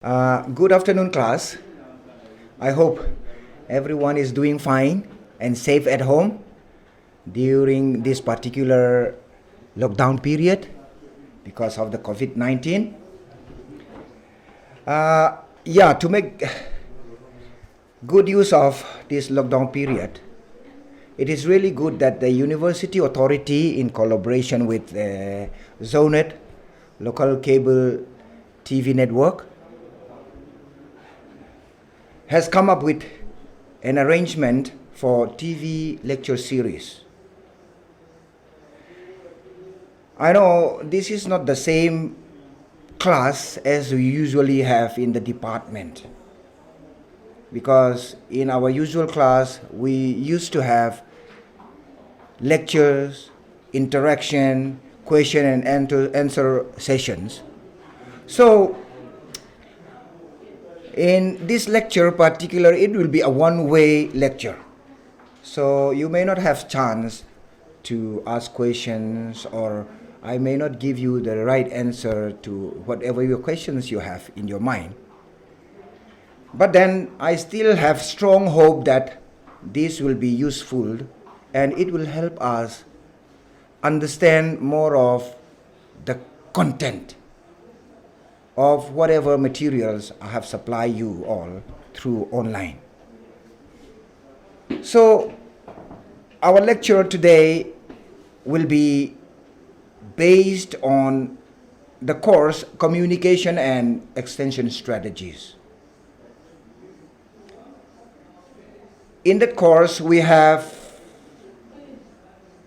Good afternoon, class. I hope everyone is doing fine and safe at home during this particular lockdown period because of the COVID-19. To make good use of this lockdown period, it is really good that the university authority, in collaboration with Zonet, local cable TV network, has come up with an arrangement for TV lecture series. I know this is not the same class as we usually have in the department, because in our usual class we used to have lectures, interaction, question and answer sessions. So in this lecture particular, it will be a one-way lecture. So you may not have chance to ask questions, or I may not give you the right answer to whatever your questions you have in your mind. But then I still have strong hope that this will be useful and it will help us understand more of the content of whatever materials I have supplied you all through online. So our lecture today will be based on the course Communication and Extension Strategies. In that course, we have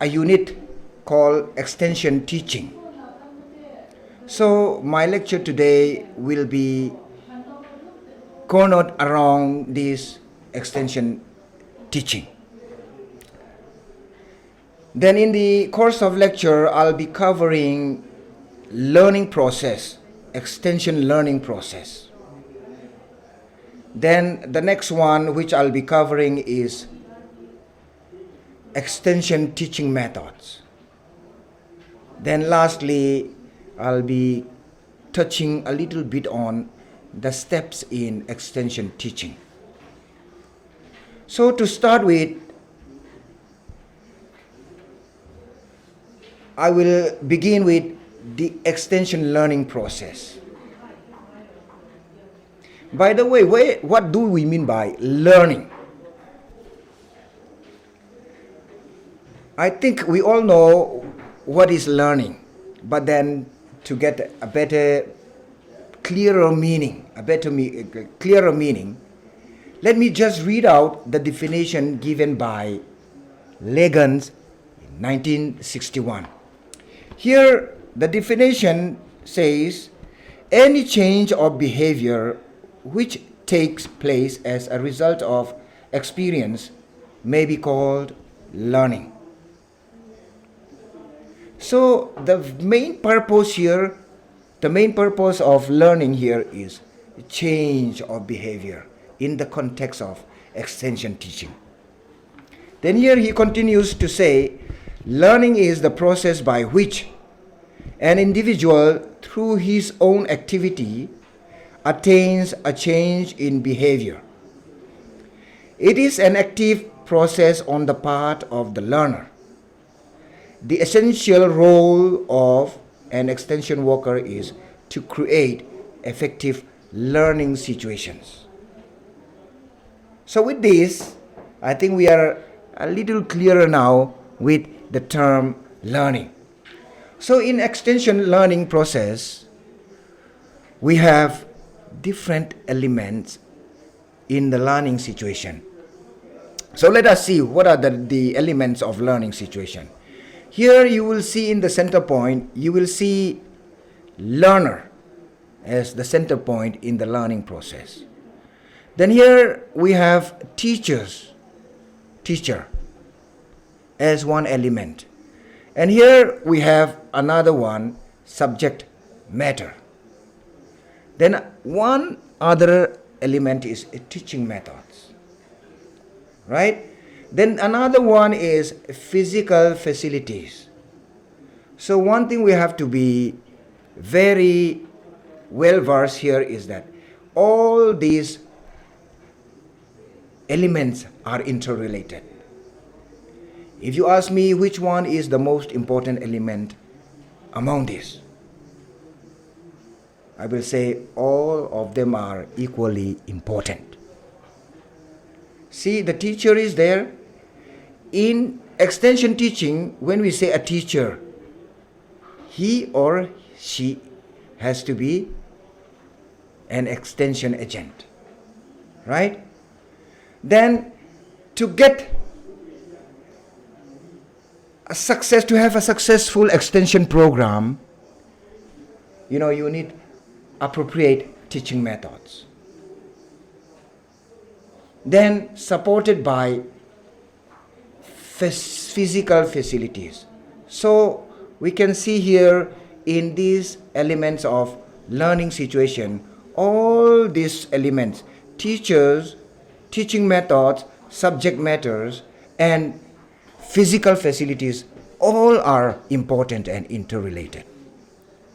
a unit called Extension Teaching. So my lecture today will be cornered around this extension teaching. Then in the course of lecture, I'll be covering learning process, extension learning process. Then the next one which I'll be covering is extension teaching methods. Then lastly, I'll be touching a little bit on the steps in extension teaching. So to start with, I will begin with the extension learning process. By the way, what do we mean by learning? I think we all know what is learning, but then to get a better, clearer meaning, let me just read out the definition given by Legans in 1961. Here, the definition says, any change of behavior which takes place as a result of experience may be called learning. So the main purpose of learning here is change of behavior in the context of extension teaching. Then here he continues to say, learning is the process by which an individual, through his own activity, attains a change in behavior. It is an active process on the part of the learner. The essential role of an extension worker is to create effective learning situations. So with this, I think we are a little clearer now with the term learning. So in extension learning process, we have different elements in the learning situation. So let us see what are the elements of learning situation. Here you will see in the center point, you will see learner as the center point in the learning process. Then here we have teacher as one element. And here we have another one, subject matter. Then one other element is teaching methods, right? Then another one is physical facilities. So one thing we have to be very well versed here is that all these elements are interrelated. If you ask me which one is the most important element among these, I will say all of them are equally important. See, the teacher is there. In extension teaching, when we say a teacher, he or she has to be an extension agent, right? Then to get to have a successful extension program, you need appropriate teaching methods. Then supported by physical facilities. So we can see here in these elements of learning situation, all these elements, teachers, teaching methods, subject matters, and physical facilities, all are important and interrelated.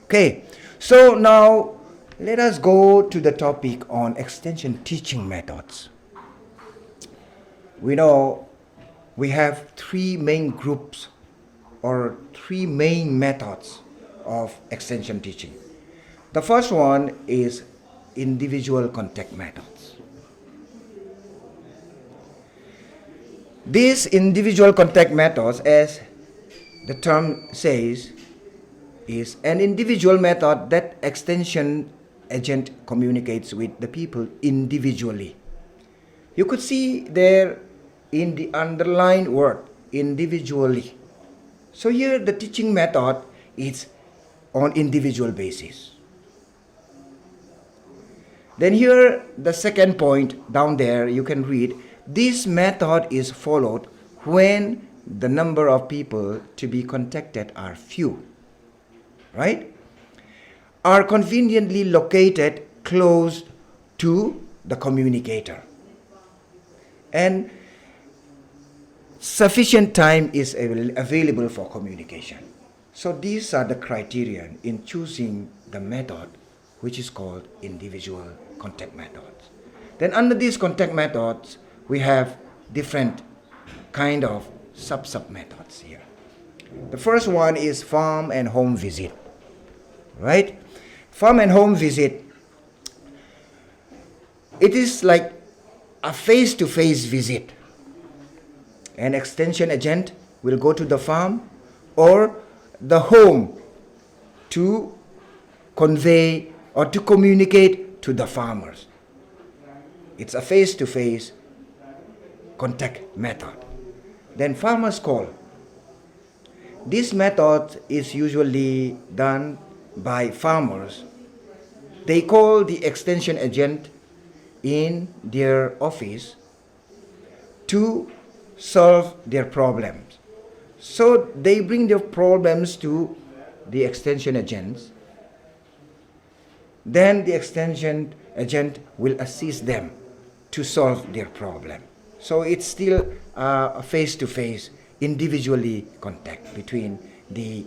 Okay, so now let us go to the topic on extension teaching methods. We know we have three main groups or three main methods of extension teaching. The first one is individual contact methods. These individual contact methods, as the term says, is an individual method that extension agent communicates with the people individually. You could see there in the underlined word, individually. So here the teaching method is on individual basis. Then here the second point down there, you can read, this method is followed when the number of people to be contacted are few, right? Are conveniently located close to the communicator, and sufficient time is available for communication. So these are the criteria in choosing the method which is called individual contact methods. Then under these contact methods, we have different kind of sub methods here. The first one is farm and home visit, right? Farm and home visit, it is like a face-to-face visit. An extension agent will go to the farm or the home to convey or to communicate to the farmers. It's a face-to-face contact method. Then farmers call. This method is usually done by farmers. They call the extension agent in their office to solve their problems. So they bring their problems to the extension agents. Then the extension agent will assist them to solve their problem. So it's still a face-to-face, individually contact between the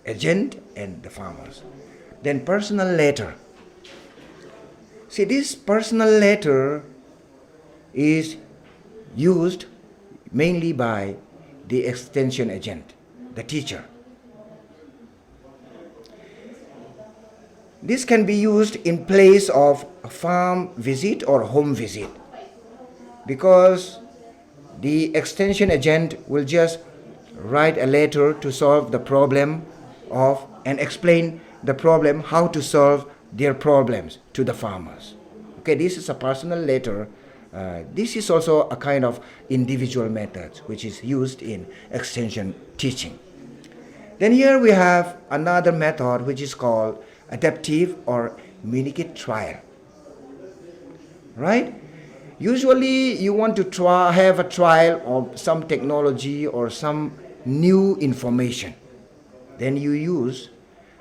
agent and the farmers. Then personal letter. See, this personal letter is used mainly by the extension agent, the teacher. This can be used in place of a farm visit or home visit, because the extension agent will just write a letter to solve the problem of and explain the problem, how to solve their problems to the farmers. Okay, this is a personal letter. This is also a kind of individual method which is used in extension teaching. Then here we have another method which is called adaptive or communicate trial. Right? Usually you want to have a trial of some technology or some new information. Then you use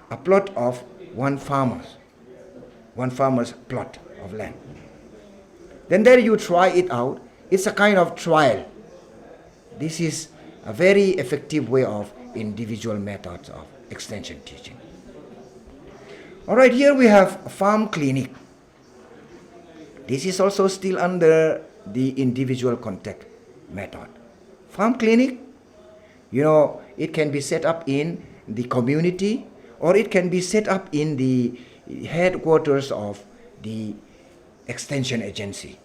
a plot of one farmer's plot of land. Then there you try it out. It's a kind of trial. This is a very effective way of individual methods of extension teaching. All right, here we have a farm clinic. This is also still under the individual contact method. Farm clinic, it can be set up in the community, or it can be set up in the headquarters of the extension agency.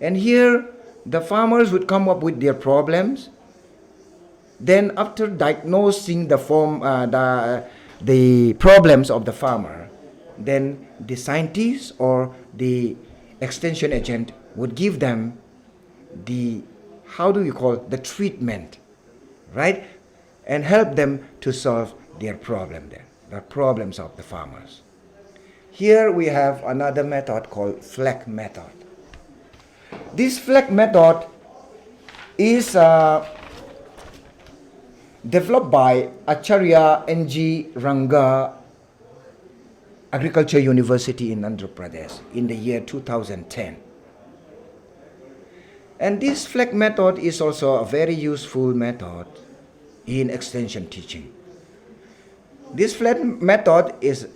And here the farmers would come up with their problems. Then after diagnosing the problems of the farmer, then the scientist or the extension agent would give them the treatment, right? And help them to solve their problem there, the problems of the farmers. Here we have another method called flag method. This flag method is developed by Acharya N.G. Ranga Agriculture University in Andhra Pradesh in the year 2010. And this flag method is also a very useful method in extension teaching. This flag method is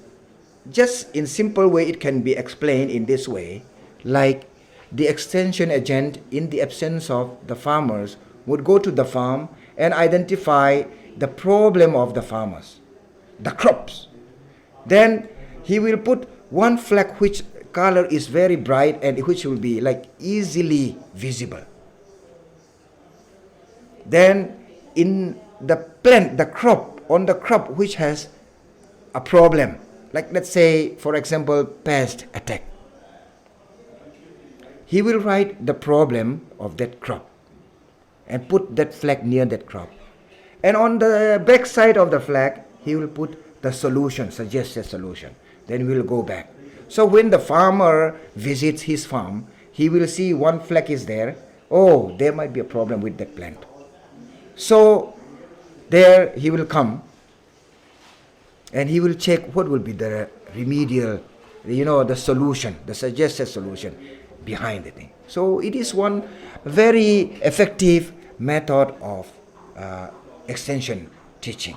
just in simple way, it can be explained in this way, like the extension agent, in the absence of the farmers, would go to the farm and identify the problem of the farmers, the crops. Then he will put one flag which color is very bright and which will be like easily visible. Then in the plant, the crop which has a problem, like let's say for example pest attack, he will write the problem of that crop and put that flag near that crop. And on the back side of the flag, he will put the solution, suggested solution. Then we will go back. So when the farmer visits his farm, he will see one flag is there. Oh, there might be a problem with that plant. So there he will come and he will check what will be the remedial, the solution, the suggested solution behind the thing. So it is one very effective method of extension teaching.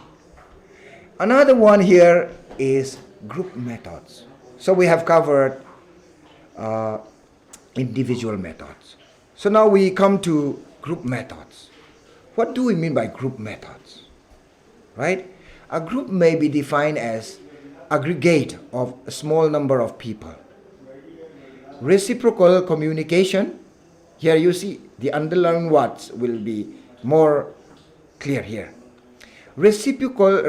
Another one here is group methods. So we have covered individual methods. So now we come to group methods. What do we mean by group methods? Right? A group may be defined as aggregate of a small number of people. Reciprocal communication, here you see the underlying words will be more clear here. Reciprocal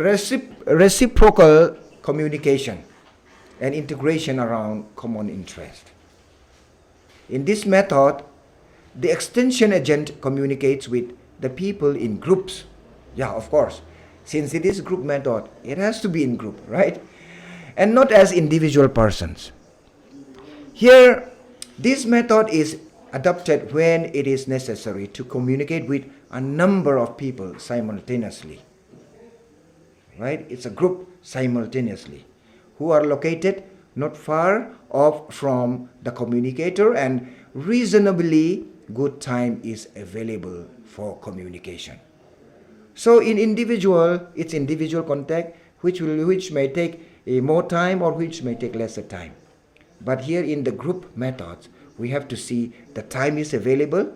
communication and integration around common interest. In this method, the extension agent communicates with the people in groups. Yeah, of course. Since it is group method, it has to be in group, right? And not as individual persons. Here, this method is adopted when it is necessary to communicate with a number of people simultaneously. Right? It's a group simultaneously who are located not far off from the communicator, and reasonably good time is available for communication. So in individual, it's individual contact which may take more time or which may take lesser time. But here in the group methods, we have to see the time is available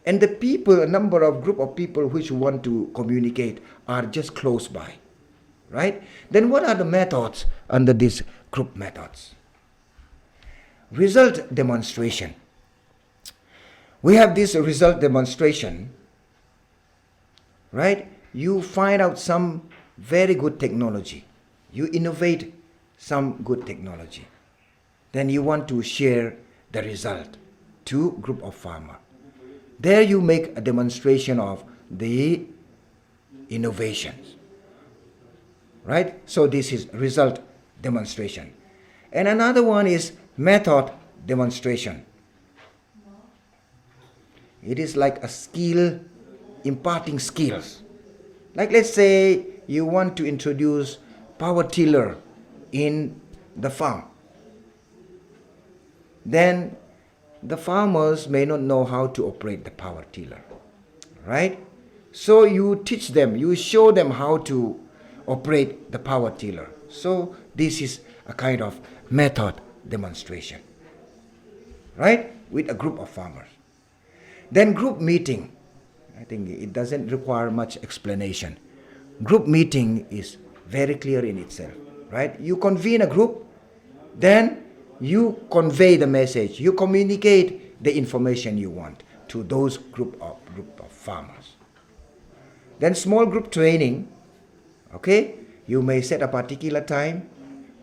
and the people, a number of group of people which want to communicate are just close by. Right? Then what are the methods under these group methods? Result demonstration. We have this result demonstration, right? You find out some very good technology. You innovate some good technology. Then you want to share the result to a group of farmers. There you make a demonstration of the innovations. Right? So this is result demonstration. And another one is method demonstration. It is like a skill, imparting skills. Like let's say you want to introduce power tiller in the farm. Then the farmers may not know how to operate the power tiller. Right? So you teach them, you show them how to operate the power tiller. So this is a kind of method demonstration, right? With a group of farmers. Then group meeting. I think it doesn't require much explanation. Group meeting is very clear in itself, right? You convene a group, then you convey the message, you communicate the information you want to those group of farmers. Then small group training, okay? You may set a particular time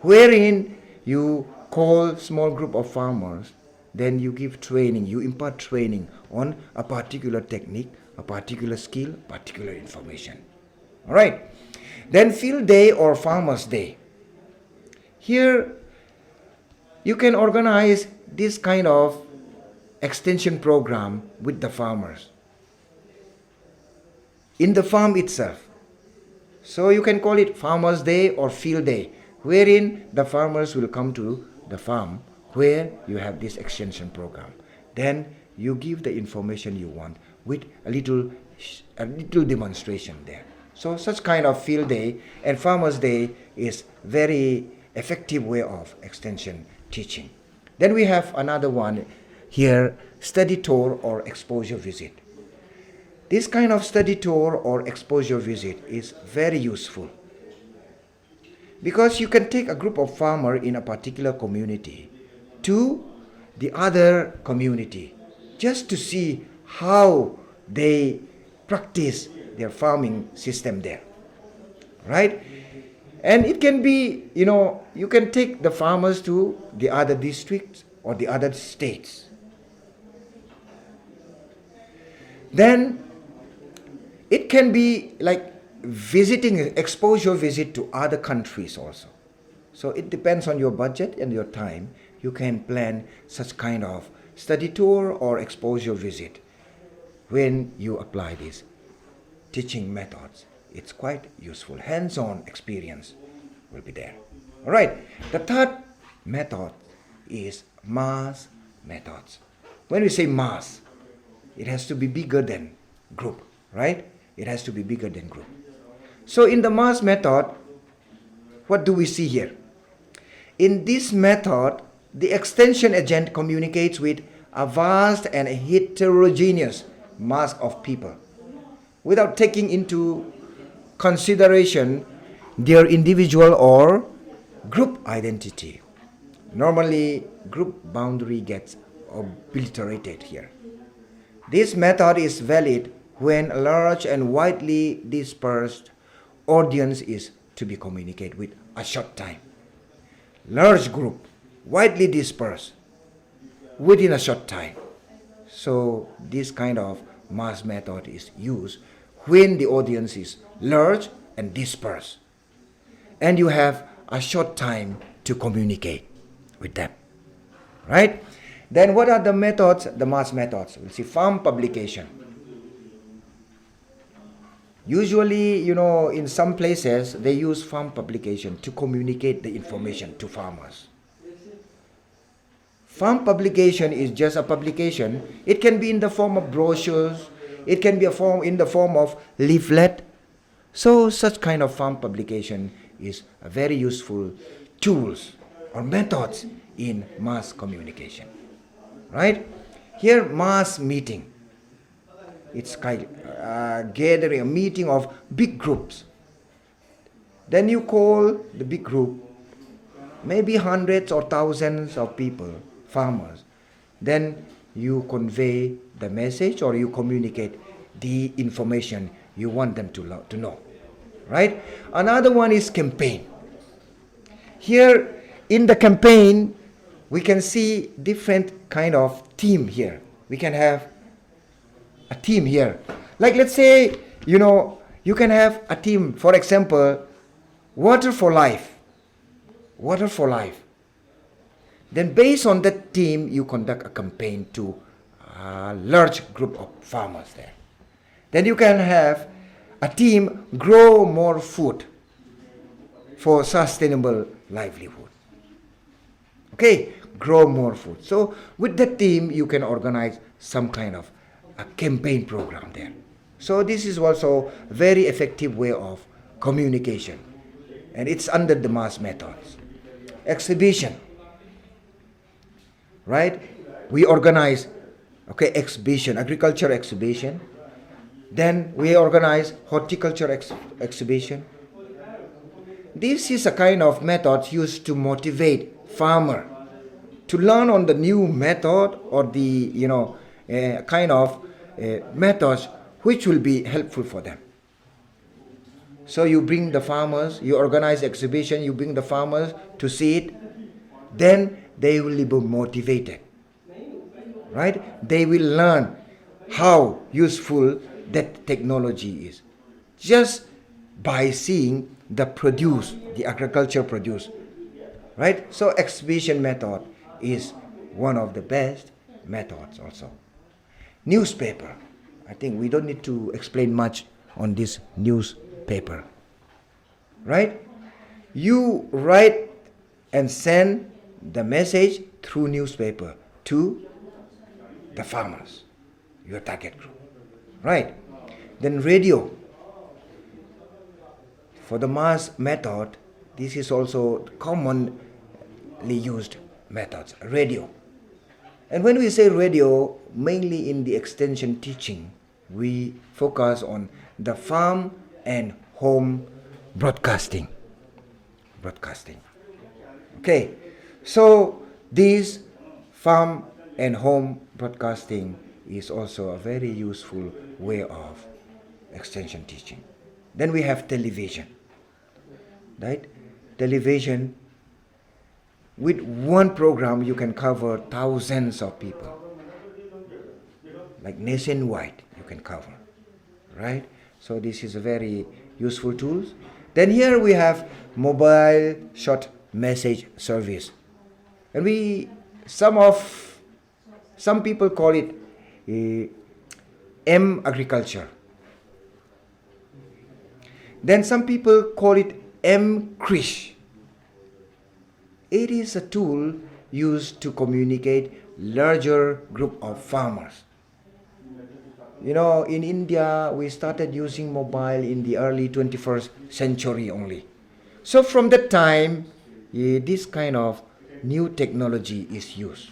wherein you call small group of farmers, then you give training, you impart training on a particular technique, a particular skill, particular information. All right. Then field day or farmers day. Here you can organize this kind of extension program with the farmers in the farm itself. So you can call it farmers day or field day, wherein the farmers will come to the farm where you have this extension program. Then you give the information you want with a little demonstration there. So such kind of field day and farmers day is very effective way of extension teaching. Then we have another one here, study tour or exposure visit. This kind of study tour or exposure visit is very useful because you can take a group of farmers in a particular community to the other community just to see how they practice their farming system there, right? And it can be, you can take the farmers to the other districts or the other states. Then it can be like visiting, exposure visit to other countries also. So it depends on your budget and your time. You can plan such kind of study tour or exposure visit when you apply these teaching methods. It's quite useful. Hands-on experience will be there. All right. The third method is mass methods. When we say mass, it has to be bigger than group, right? It has to be bigger than group. So in the mass method, what do we see here? In this method, the extension agent communicates with a vast and heterogeneous mass of people without taking into consideration their individual or group identity. Normally, group boundary gets obliterated here. This method is valid when a large and widely dispersed audience is to be communicated with a short time. Large group, widely dispersed, within a short time. So this kind of mass method is used when the audience is large and dispersed, and you have a short time to communicate with them, right? Then what are the methods, the mass methods? We'll see farm publication. Usually, in some places, they use farm publication to communicate the information to farmers. Farm publication is just a publication. It can be in the form of brochures. It can be in the form of leaflet. So such kind of farm publication is a very useful tools or methods in mass communication, right? Here, mass meeting. It's kind of gathering, a meeting of big groups. Then you call the big group, maybe hundreds or thousands of people, farmers. Then you convey the message or you communicate the information you want them to know, right? Another one is campaign. Here in the campaign, we can see different kind of theme here. We can have a theme here. Like let's say, you can have a theme, for example, water for life. Water for life. Then based on that theme, you conduct a campaign to a large group of farmers there. Then you can have a theme, grow more food for sustainable livelihood. Okay, grow more food. So with that theme, you can organize some kind of a campaign program there. So this is also a very effective way of communication. And it's under the mass methods. Exhibition. right? We organize, okay, exhibition, agriculture exhibition. Then we organize horticulture exhibition. This is a kind of method used to motivate farmer to learn on the new method or the kind of methods which will be helpful for them. So you bring the farmers, you organize exhibition, you bring the farmers to see it, then they will be motivated, right? They will learn how useful that technology is just by seeing the produce, the agriculture produce, right? So exhibition method is one of the best methods also. Newspaper. I think we don't need to explain much on this newspaper, right? You write and send the message through newspaper to the farmers, your target group, right? Then radio. For the mass method, this is also commonly used methods, radio. And when we say radio, mainly in the extension teaching, we focus on the farm and home broadcasting. Okay, so this farm and home broadcasting is also a very useful way of extension teaching. Then we have television, right? Television, with one program you can cover thousands of people, like nationwide you can cover, right? So this is a very useful tool. Then here we have mobile short message service, and some people call it M agriculture. Then some people call it M Krish. It is a tool used to communicate larger group of farmers. You know, in India, we started using mobile in the early 21st century only. So from that time, this kind of new technology is used.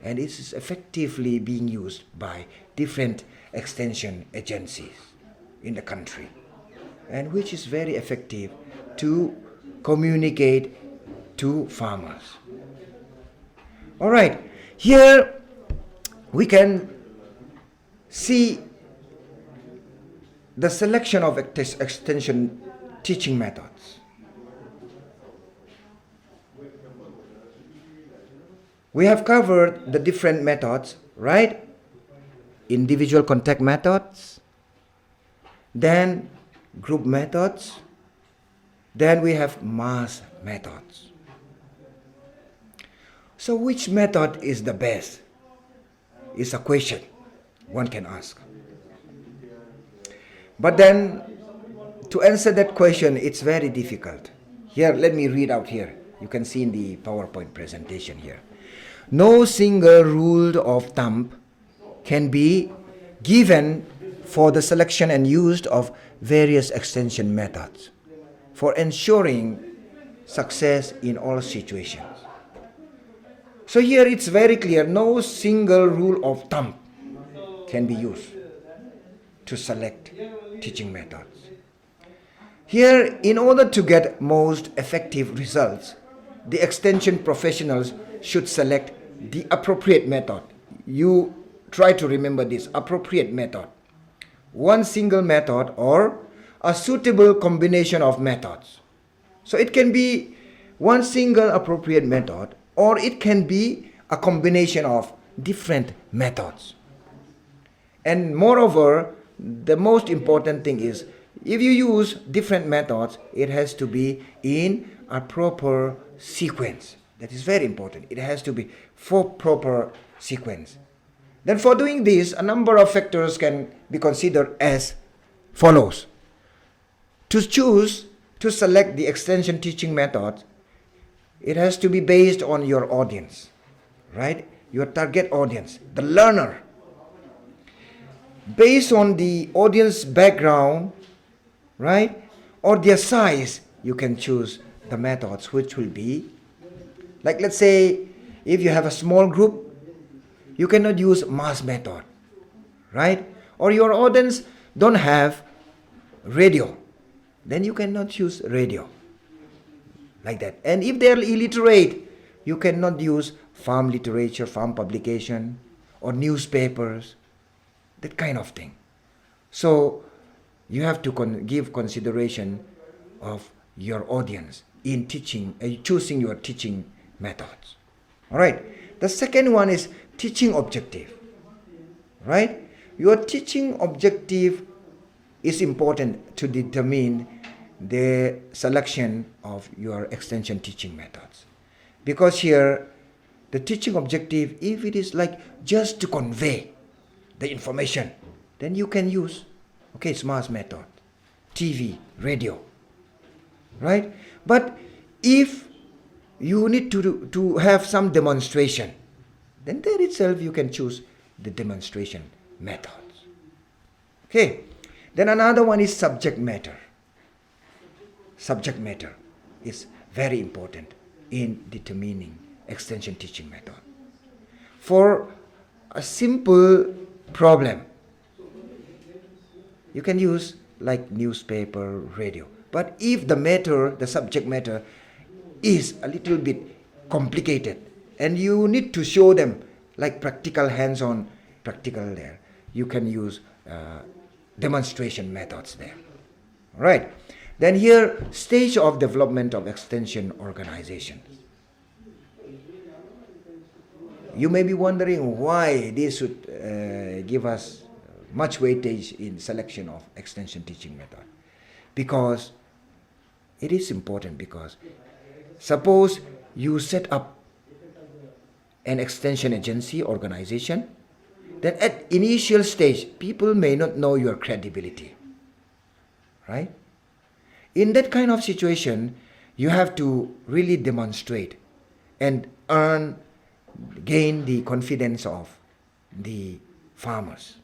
And it is effectively being used by different extension agencies in the country. And which is very effective to communicate to farmers. All right, here we can see the selection of extension teaching methods. We have covered the different methods, right? Individual contact methods, then group methods, then we have mass methods. So which method is the best? Is a question one can ask. But then to answer that question, it's very difficult. Here, let me read out here. You can see in the PowerPoint presentation here. No single rule of thumb can be given for the selection and use of various extension methods for ensuring success in all situations. So here it's very clear, no single rule of thumb can be used to select teaching methods. Here, in order to get most effective results, the extension professionals should select the appropriate method. You try to remember this, appropriate method. One single method or a suitable combination of methods. So it can be one single appropriate method, or it can be a combination of different methods. And moreover, the most important thing is, if you use different methods, it has to be in a proper sequence. That is very important. It has to be for proper sequence. Then for doing this, a number of factors can be considered as follows. To choose, to select the extension teaching method, it has to be based on your audience, right? Your target audience, the learner. Based on the audience background, right, or their size, you can choose the methods which will be, like let's say, if you have a small group, you cannot use mass method, right? Or your audience don't have radio, then you cannot use radio, like that. And if they are illiterate, you cannot use farm literature, farm publication, or newspapers, that kind of thing. So you have to give consideration of your audience in teaching, choosing your teaching methods. All right. The second one is teaching objective. Right? Your teaching objective is important to determine the selection of your extension teaching methods. Because here, the teaching objective, if it is like just to convey the information, then you can use, SMART method, TV, radio, right? But if you need to have some demonstration, then there itself you can choose the demonstration methods. Okay. Then another one is subject matter. Subject matter is very important in determining extension teaching method. For a simple problem, you can use like newspaper, radio. But if the subject matter is a little bit complicated and you need to show them like practical, hands-on, practical there, you can use demonstration methods there. All right. Then here, stage of development of extension organization. You may be wondering why this should give us much weightage in selection of extension teaching method. Because it is important, because suppose you set up an extension agency organization, then at initial stage, people may not know your credibility, right? In that kind of situation, you have to really demonstrate and gain the confidence of the farmers.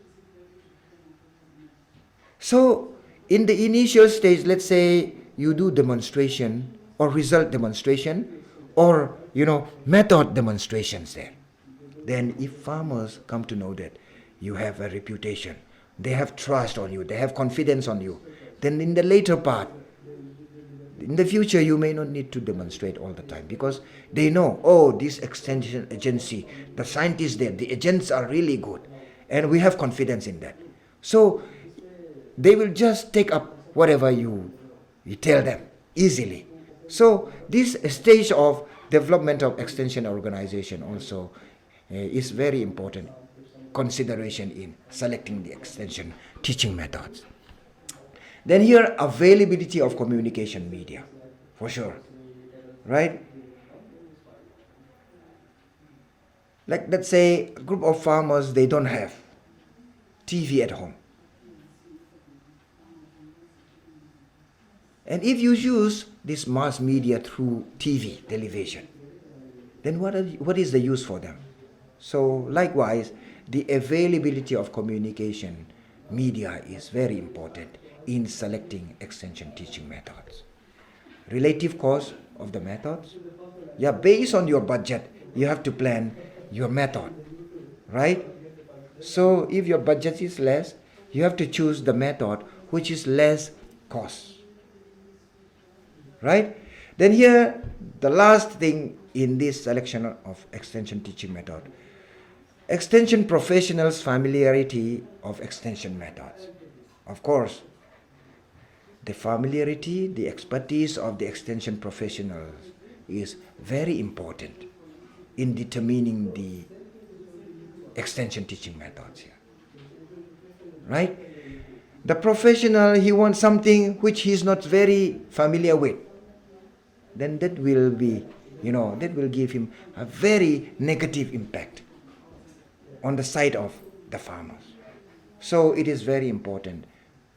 So, in the initial stage, let's say you do demonstration or result demonstration or, method demonstrations there. Then if farmers come to know that you have a reputation, they have trust on you, they have confidence on you, then in the later part, in the future, you may not need to demonstrate all the time, because they know, this extension agency, the scientists there, the agents are really good, and we have confidence in that. So they will just take up whatever you tell them easily. So this stage of development of extension organization also is very important consideration in selecting the extension teaching methods. Then here, availability of communication media, for sure, right? Like, let's say a group of farmers, they don't have TV at home. And if you use this mass media through TV, television, then what is the use for them? So likewise, the availability of communication media is very important in selecting extension teaching methods. Relative cost of the methods. Yeah, based on your budget, you have to plan your method, right? So if your budget is less, you have to choose the method which is less cost, right? Then here, the last thing in this selection of extension teaching method, extension professionals' familiarity of extension methods. Of course, the familiarity, the expertise of the extension professionals is very important in determining the extension teaching methods here, right? The professional, he wants something which he is not very familiar with. Then that will be, that will give him a very negative impact on the side of the farmers. So it is very important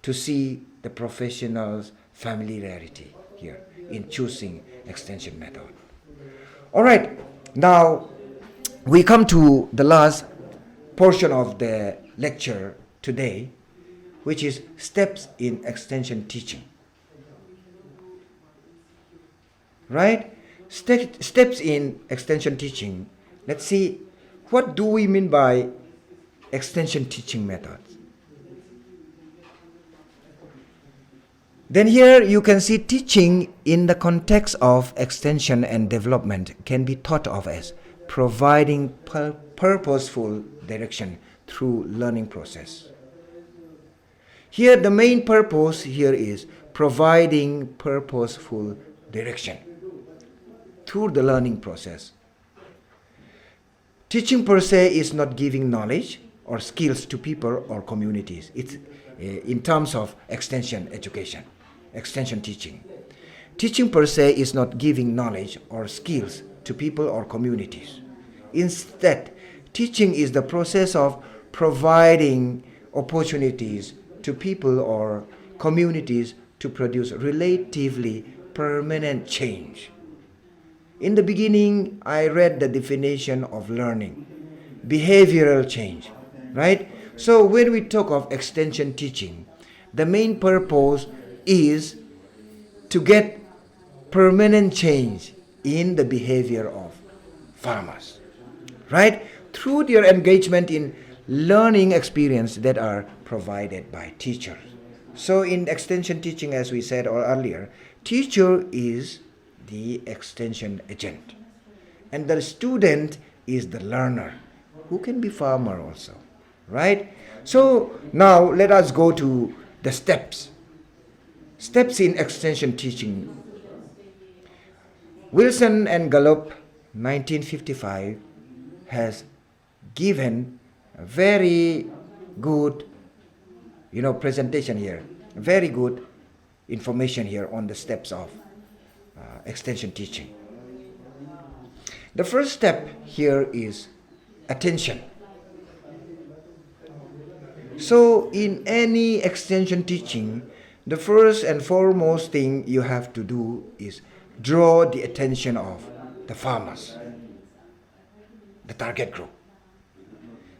to see the professional's familiarity here in choosing extension method. All right, now we come to the last portion of the lecture today, which is steps in extension teaching. Right? Steps in extension teaching. Let's see What do we mean by extension teaching methods? Then here you can see teaching in the context of extension and development can be thought of as providing purposeful direction through learning process. Here the main purpose here is providing purposeful direction through the learning process. Teaching per se is not giving knowledge or skills to people or communities. It's in terms of extension education, extension teaching. Teaching per se is not giving knowledge or skills to people or communities. Instead, teaching is the process of providing opportunities to people or communities to produce relatively permanent change. In the beginning, I read the definition of learning, behavioral change, right? So when we talk of extension teaching, the main purpose is to get permanent change in the behavior of farmers, right? Through their engagement in learning experience that are provided by teachers. So in extension teaching, as we said earlier, teacher is the extension agent, and the student is the learner, who can be farmer also, right? So now let us go to the steps in extension teaching. Wilson and Gallup 1955 has given a very good presentation here, very good information here on the steps of extension teaching. The first step here is attention. So in any extension teaching, the first and foremost thing you have to do is draw the attention of the farmers, the target group.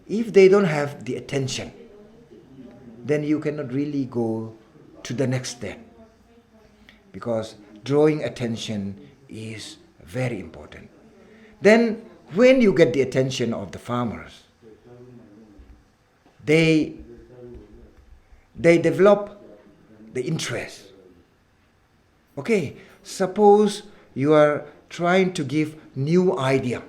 If they don't have the attention, then you cannot really go to the next step, because drawing attention is very important. Then when you get the attention of the farmers, they develop the interest. Okay, suppose you are trying to give new idea.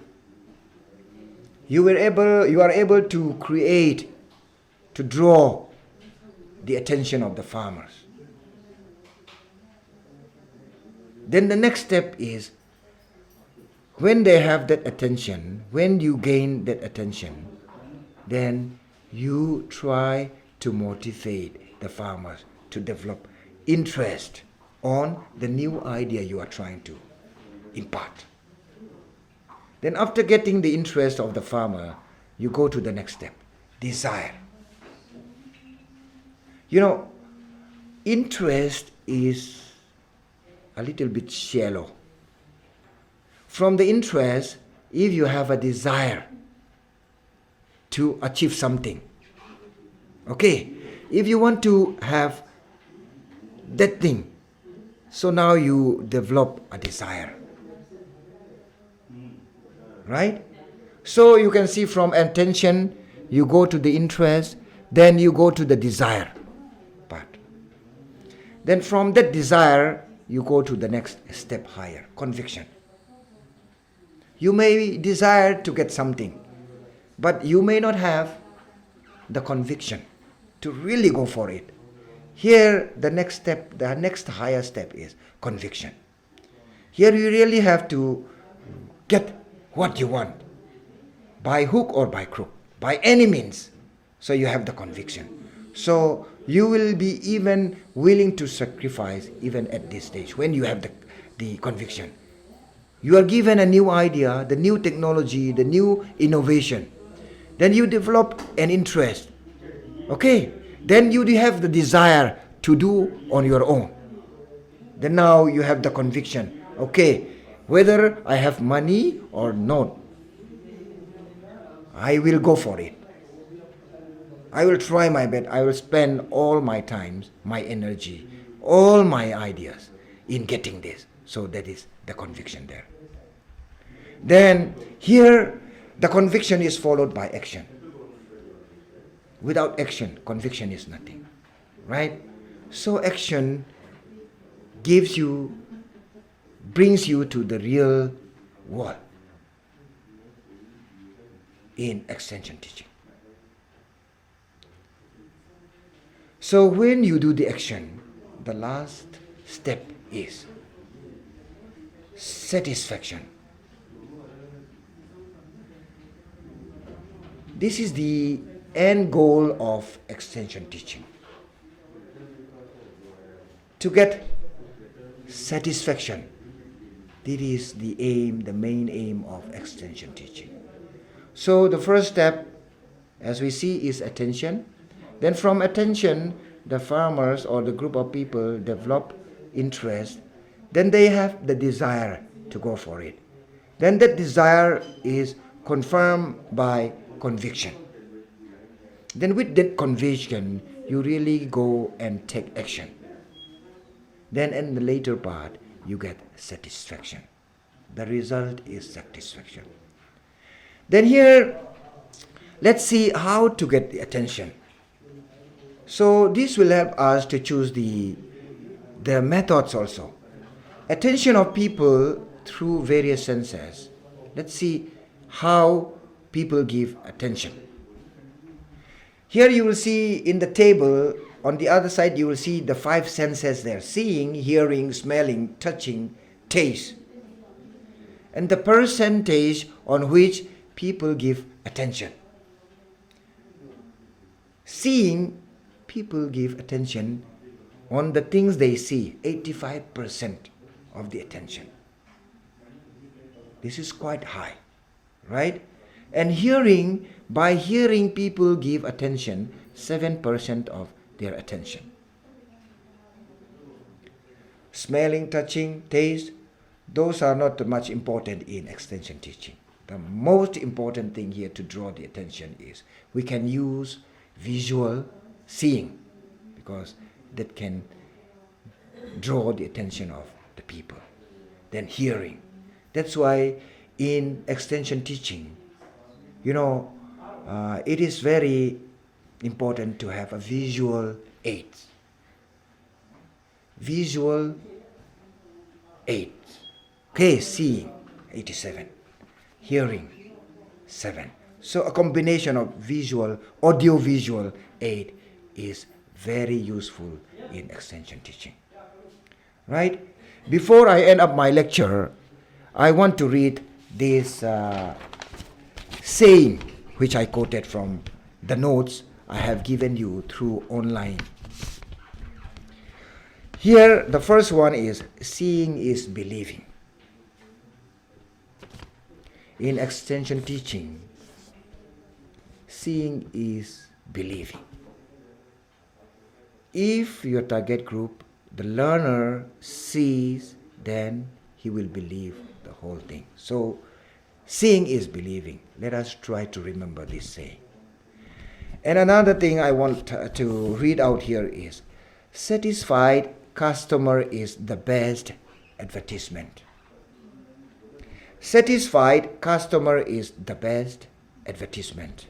You are able to create, to draw the attention of the farmers. Then the next step is, when they have that attention, when you gain that attention, then you try to motivate the farmers to develop interest on the new idea you are trying to impart. Then after getting the interest of the farmer, you go to the next step, desire. Interest is a little bit shallow. From the interest, if you have a desire to achieve something, okay, if you want to have that thing, so now you develop a desire, right? So you can see from attention, you go to the interest, then you go to the desire part. Then from that desire, you go to the next step higher, conviction. You may desire to get something, but you may not have the conviction to really go for it. Here, the next step, the next higher step is conviction. Here you really have to get what you want, by hook or by crook, by any means. So you have the conviction. So you will be even willing to sacrifice even at this stage when you have the conviction. You are given a new idea, the new technology, the new innovation. Then you develop an interest. Okay? Then you have the desire to do on your own. Then now you have the conviction. Okay, whether I have money or not, I will go for it. I will try my best. I will spend all my time, my energy, all my ideas in getting this. So that is the conviction there. Then here, The conviction is followed by action. Without action, conviction is nothing. Right? So action brings you to the real world in extension teaching. So when you do the action, the last step is satisfaction. This is the end goal of extension teaching. To get satisfaction, this is the aim, the main aim of extension teaching. So the first step, as we see, is attention. Then from attention, the farmers or the group of people develop interest. Then they have the desire to go for it. Then that desire is confirmed by conviction. Then with that conviction, you really go and take action. Then in the later part, you get satisfaction. The result is satisfaction. Then here, let's see how to get the attention. So this will help us to choose the methods also. Attention of people through various senses. Let's see how people give attention. Here you will see in the table, on the other side you will see the 5 senses there: seeing, hearing, smelling, touching, taste. And the percentage on which people give attention. Seeing, people give attention on the things they see, 85% of the attention. This is quite high, right? And hearing, by hearing people give attention, 7% of their attention. Smelling, touching, taste, those are not much important in extension teaching. The most important thing here to draw the attention is we can use visual seeing, because that can draw the attention of the people. Then hearing. That's why in extension teaching, it is very important to have a visual aid. Visual aid. Okay, seeing, 87. Hearing, 7. So a combination of audio-visual aid is very useful in extension teaching. Right? Before I end up my lecture, I want to read this saying which I quoted from the notes I have given you through online. Here, the first one is, seeing is believing. In extension teaching, seeing is believing. If your target group, the learner, sees, then he will believe the whole thing. So, seeing is believing. Let us try to remember this saying. And another thing I want to read out here is, satisfied customer is the best advertisement. Satisfied customer is the best advertisement.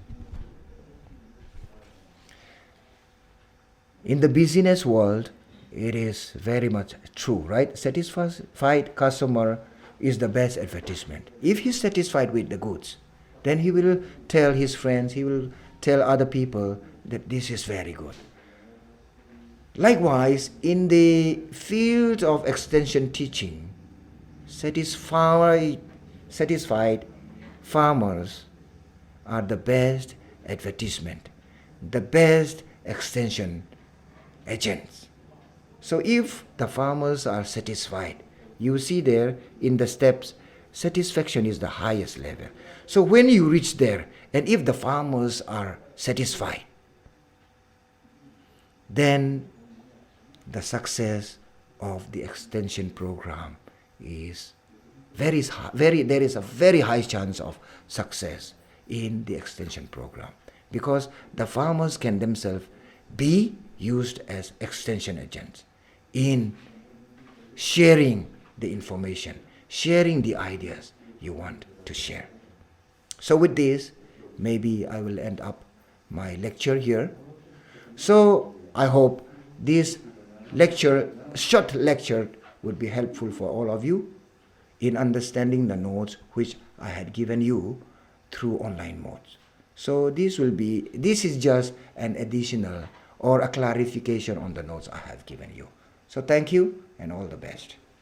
In the business world, it is very much true, right? Satisfied customer is the best advertisement. If he's satisfied with the goods, then he will tell his friends, he will tell other people that this is very good. Likewise, in the field of extension teaching, satisfied farmers are the best advertisement, the best extension agents. So if the farmers are satisfied, you see there in the steps, satisfaction is the highest level. So when you reach there, and if the farmers are satisfied, then the success of the extension program is there is a very high chance of success in the extension program, because the farmers can themselves be used as extension agents in sharing the information, sharing the ideas you want to share. So with this, maybe I will end up my lecture here. So I hope this short lecture would be helpful for all of you in understanding the notes which I had given you through online modes. So this is just an additional or a clarification on the notes I have given you. So thank you and all the best.